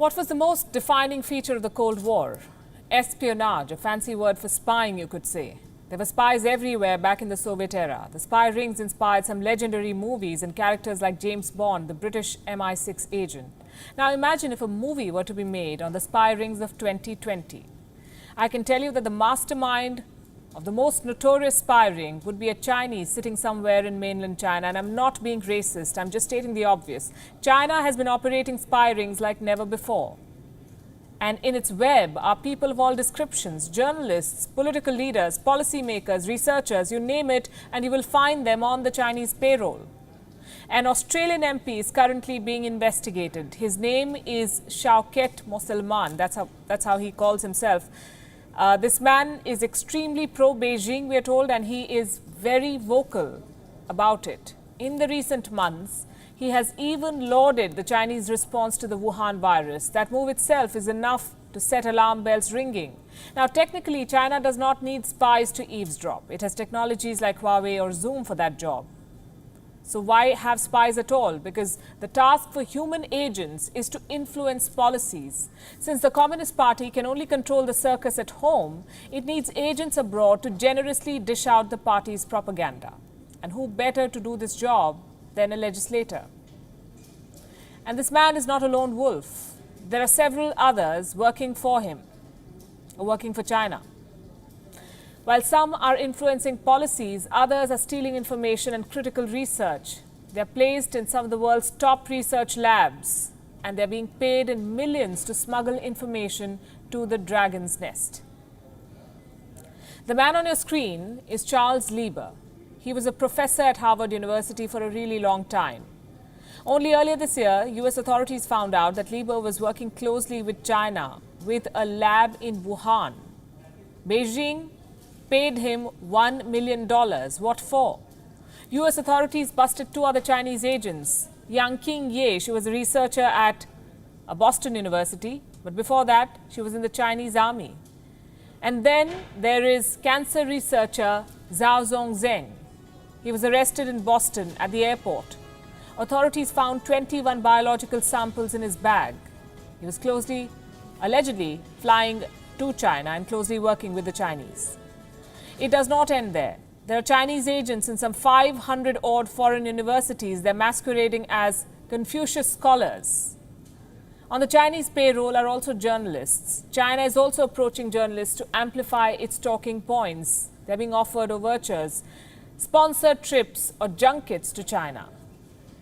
What was the most defining feature of the Cold War? Espionage, a fancy word for spying, you could say. There were spies everywhere back in the Soviet era. The spy rings inspired some legendary movies and characters like James Bond, the British MI6 agent. Now imagine if a movie were to be made on the spy rings of 2020. I can tell you that the mastermind of the most notorious spy ring would be a Chinese sitting somewhere in mainland China. And I'm not being racist, I'm just stating the obvious. China has been operating spy rings like never before. And in its web are people of all descriptions, journalists, political leaders, policymakers, researchers, you name it, and you will find them on the Chinese payroll. An Australian MP is currently being investigated. His name is Shaukat Mosalman, that's how he calls himself. This man is extremely pro-Beijing, we are told, and he is very vocal about it. In the recent months, he has even lauded the Chinese response to the Wuhan virus. That move itself is enough to set alarm bells ringing. Now, technically, China does not need spies to eavesdrop. It has technologies like Huawei or Zoom for that job. So why have spies at all? Because the task for human agents is to influence policies. Since the Communist Party can only control the circus at home, it needs agents abroad to generously dish out the party's propaganda. And who better to do this job than a legislator? And this man is not a lone wolf. There are several others working for him, or working for China. While some are influencing policies, others are stealing information and critical research. They are placed in some of the world's top research labs, and they are being paid in millions to smuggle information to the dragon's nest. The man on your screen is Charles Lieber. He was a professor at Harvard University for a really long time. Only earlier this year, US authorities found out that Lieber was working closely with China with a lab in Wuhan. Beijing paid him $1 million. What for? US authorities busted two other Chinese agents. Yang Qingye, she was a researcher at Boston University, but before that, she was in the Chinese army. And then there is cancer researcher Zhao Zhongzheng. He was arrested in Boston at the airport. Authorities found 21 biological samples in his bag. He was allegedly flying to China and closely working with the Chinese. It does not end there. There are Chinese agents in some 500 odd foreign universities. They're masquerading as Confucius scholars. On the Chinese payroll are also journalists. China is also approaching journalists to amplify its talking points. They're being offered overtures, sponsored trips or junkets to China.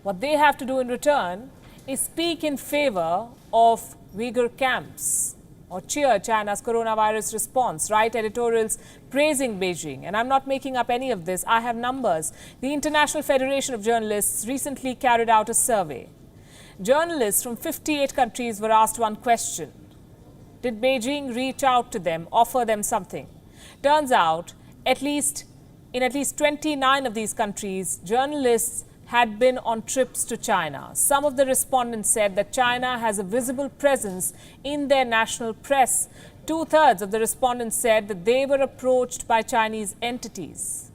What they have to do in return is speak in favor of Uyghur camps or cheer China's coronavirus response, write editorials praising Beijing. And I'm not making up any of this. I have numbers. The International Federation of Journalists recently carried out a survey. Journalists from 58 countries were asked one question. Did Beijing reach out to them, offer them something? Turns out, in at least 29 of these countries, journalists had been on trips to China. Some of the respondents said that China has a visible presence in their national press. 2/3 of the respondents said that they were approached by Chinese entities.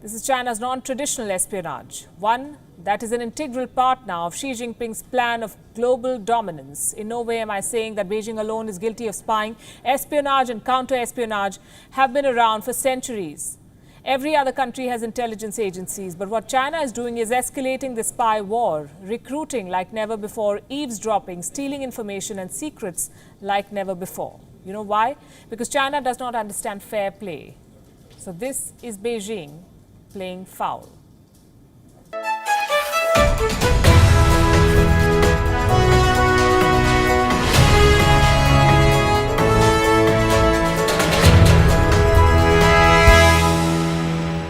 This is China's non-traditional espionage, one that is an integral part now of Xi Jinping's plan of global dominance. In no way am I saying that Beijing alone is guilty of spying. Espionage and counter-espionage have been around for centuries. Every other country has intelligence agencies, but what China is doing is escalating the spy war, recruiting like never before, eavesdropping, stealing information and secrets like never before. You know why? Because China does not understand fair play. So this is Beijing playing foul.